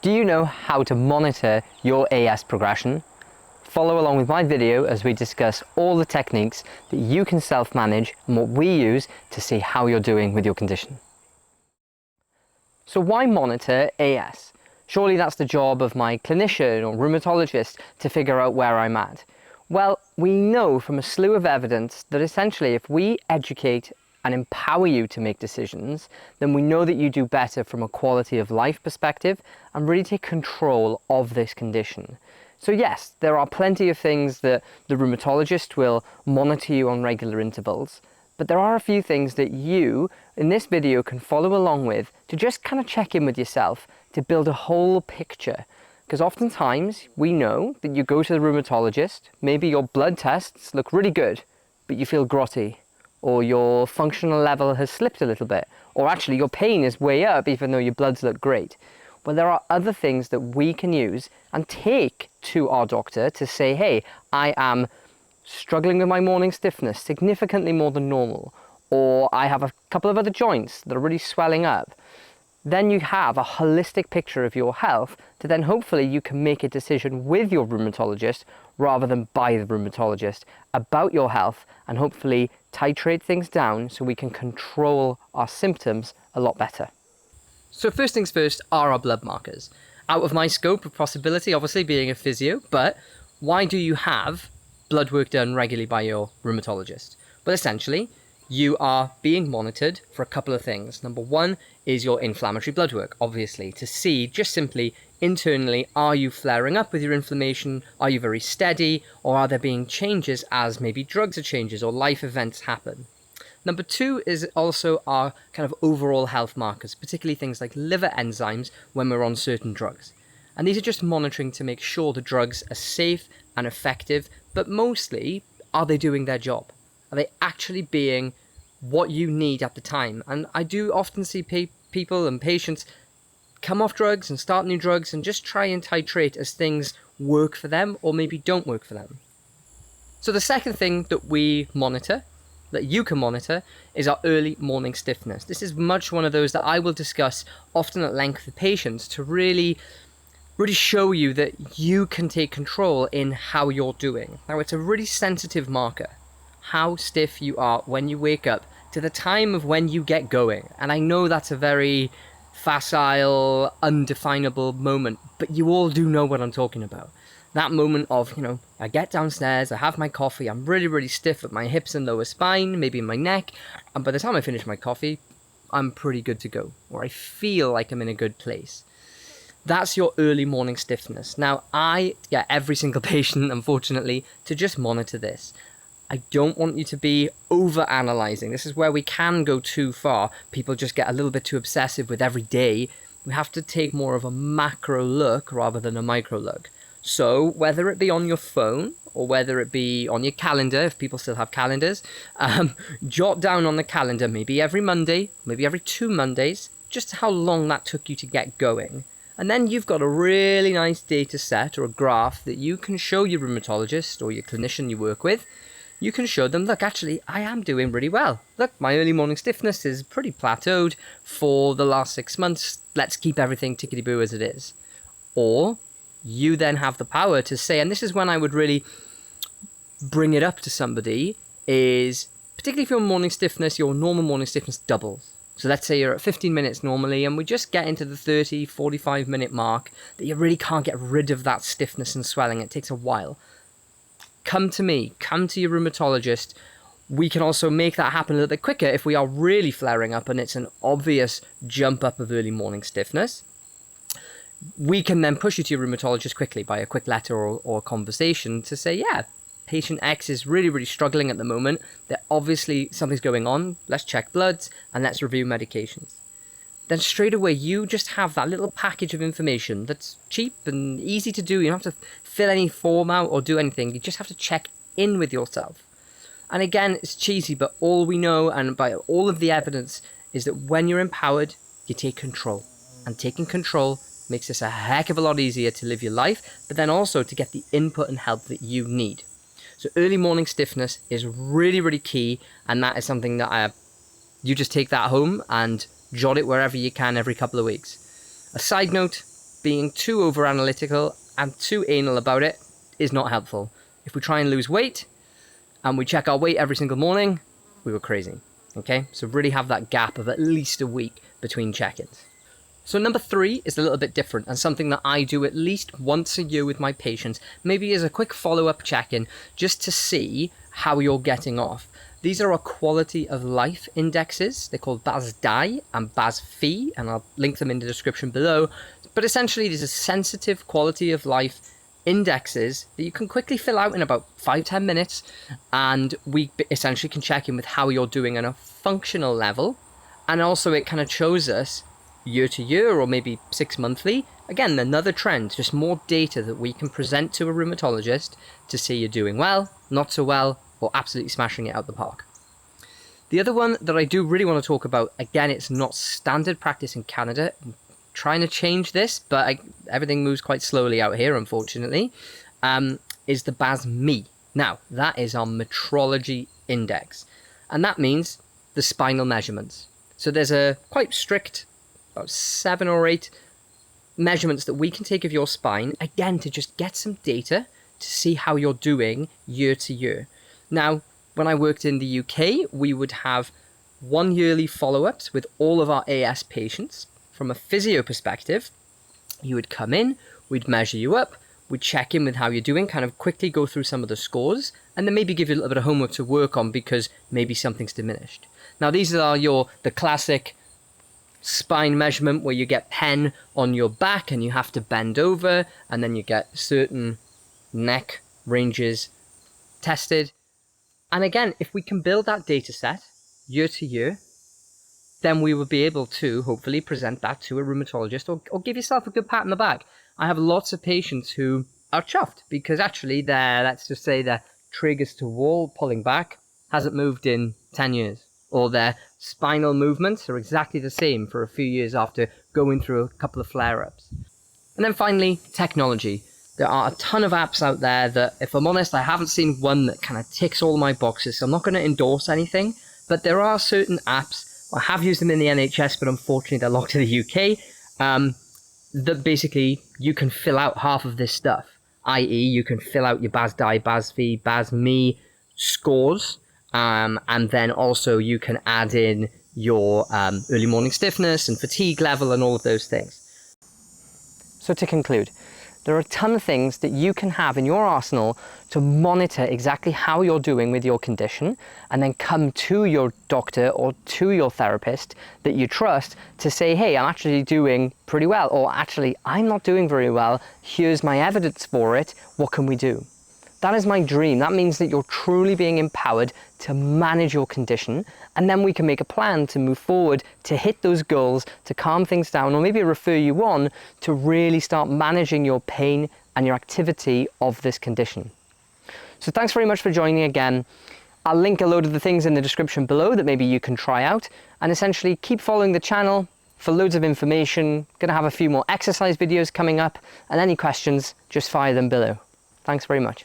Do you know how to monitor your AS progression? Follow along with my video as we discuss all the techniques that you can self-manage and what we use to see how you're doing with your condition. So why monitor AS? Surely that's the job of my clinician or rheumatologist to figure out where I'm at. Well, we know from a slew of evidence that essentially if we educate and empower you to make decisions, then we know that you do better from a quality of life perspective and really take control of this condition. So yes, there are plenty of things that the rheumatologist will monitor you on regular intervals, but there are a few things that you, in this video, can follow along with to just kind of check in with yourself to build a whole picture. Because oftentimes we know that you go to the rheumatologist, maybe your blood tests look really good, but you feel grotty, or your functional level has slipped a little bit, or actually your pain is way up even though your bloods look great. Well, there are other things that we can use and take to our doctor to say, hey, I am struggling with my morning stiffness significantly more than normal, or I have a couple of other joints that are really swelling up. Then you have a holistic picture of your health to then hopefully you can make a decision with your rheumatologist rather than by the rheumatologist about your health and hopefully titrate things down so we can control our symptoms a lot better. So first things first are our blood markers. Out of my scope of possibility, obviously being a physio, but why do you have blood work done regularly by your rheumatologist? Well, essentially, you are being monitored for a couple of things. Number one is your inflammatory blood work, obviously, to see just simply internally, are you flaring up with your inflammation? Are you very steady? Or are there being changes as maybe drugs are changes or life events happen? Number two is also our kind of overall health markers, particularly things like liver enzymes when we're on certain drugs. And these are just monitoring to make sure the drugs are safe and effective, but mostly, are they doing their job? Are they actually being what you need at the time? And I do often see people and patients come off drugs and start new drugs and just try and titrate as things work for them or maybe don't work for them. So the second thing that we monitor, that you can monitor, is our early morning stiffness. This is much one of those that I will discuss often at length with patients to really show you that you can take control in how you're doing. Now, it's a really sensitive marker, how stiff you are when you wake up to the time of when you get going. And I know that's a very facile, undefinable moment, but you all do know what I'm talking about. That moment of, I get downstairs, I have my coffee, I'm really stiff at my hips and lower spine, maybe in my neck, and by the time I finish my coffee, I'm pretty good to go, or I feel like I'm in a good place. That's your early morning stiffness. Now, I get every single patient, unfortunately, to just monitor this. I don't want you to be over-analyzing. This is where we can go too far. People just get a little bit too obsessive with every day. We have to take more of a macro look rather than a micro look. So whether it be on your phone or whether it be on your calendar, if people still have calendars, jot down on the calendar maybe every Monday, maybe every 2 Mondays, just how long that took you to get going. And then you've got a really nice data set or a graph that you can show your rheumatologist or your clinician you work with. You can show them, look, actually, I am doing really well. Look, my early morning stiffness is pretty plateaued for the last 6 months. Let's keep everything tickety-boo as it is. Or you then have the power to say, and this is when I would really bring it up to somebody, is particularly if your morning stiffness, your normal morning stiffness doubles. So let's say you're at 15 minutes normally, and we just get into the 30, 45 minute mark that you really can't get rid of that stiffness and swelling. It takes a while. Come to me, come to your rheumatologist. We can also make that happen a little bit quicker if we are really flaring up and it's an obvious jump up of early morning stiffness. We can then push you to your rheumatologist quickly by a quick letter or conversation to say, yeah, patient X is really struggling at the moment. That obviously something's going on. Let's check bloods and let's review medications. Then straight away, you just have that little package of information that's cheap and easy to do. You don't have to fill any form out or do anything. You just have to check in with yourself. And again, it's cheesy, but all we know and by all of the evidence is that when you're empowered, you take control. And taking control makes this a heck of a lot easier to live your life, but then also to get the input and help that you need. So early morning stiffness is really key, and that is something that you just take that home and jot it wherever you can every couple of weeks. A side note, being too over analytical and too anal about it is not helpful. If we try and lose weight and we check our weight every single morning, we were crazy. Okay, so really have that gap of at least a week between check-ins. So number 3 is a little bit different and something that I do at least once a year with my patients, maybe as a quick follow-up check-in, just to see how you're getting off. These are our quality of life indexes. They're called BASDAI and BASFI, and I'll link them in the description below. But essentially, these are sensitive quality of life indexes that you can quickly fill out in about 5-10 minutes, and we essentially can check in with how you're doing on a functional level. And also it kind of shows us year to year or maybe 6 monthly. Again, another trend, just more data that we can present to a rheumatologist to see you're doing well, not so well, or absolutely smashing it out the park. The other one that I do really want to talk about, again, it's not standard practice in Canada. I'm trying to change this, but everything moves quite slowly out here, unfortunately, is the BASMI. Now, that is our metrology index, and that means the spinal measurements. So there's a quite strict, about 7 or 8 measurements that we can take of your spine, again, to just get some data to see how you're doing year to year. Now, when I worked in the UK, we would have 1 yearly follow-ups with all of our AS patients. From a physio perspective, you would come in, we'd measure you up, we'd check in with how you're doing, kind of quickly go through some of the scores, and then maybe give you a little bit of homework to work on because maybe something's diminished. Now, these are the classic spine measurement where you get pen on your back and you have to bend over, and then you get certain neck ranges tested. And again, if we can build that data set year to year, then we will be able to hopefully present that to a rheumatologist, or give yourself a good pat on the back. I have lots of patients who are chuffed because actually let's just say their triggers to wall pulling back hasn't moved in 10 years. Or their spinal movements are exactly the same for a few years after going through a couple of flare-ups. And then finally, technology. There are a ton of apps out there that, if I'm honest, I haven't seen one that kind of ticks all my boxes, so I'm not going to endorse anything, but there are certain apps, I have used them in the NHS, but unfortunately they're locked to the UK, that basically you can fill out half of this stuff, i.e. you can fill out your BASDAI, BASFI, BASMI scores, and then also you can add in your early morning stiffness and fatigue level and all of those things. So to conclude, there are a ton of things that you can have in your arsenal to monitor exactly how you're doing with your condition, and then come to your doctor or to your therapist that you trust to say, hey, I'm actually doing pretty well, or actually I'm not doing very well, here's my evidence for it, what can we do? That is my dream. That means that you're truly being empowered to manage your condition, and then we can make a plan to move forward, to hit those goals, to calm things down, or maybe refer you on to really start managing your pain and your activity of this condition. So thanks very much for joining again. I'll link a load of the things in the description below that maybe you can try out, and essentially keep following the channel for loads of information. Gonna have a few more exercise videos coming up, and any questions, just fire them below. Thanks very much.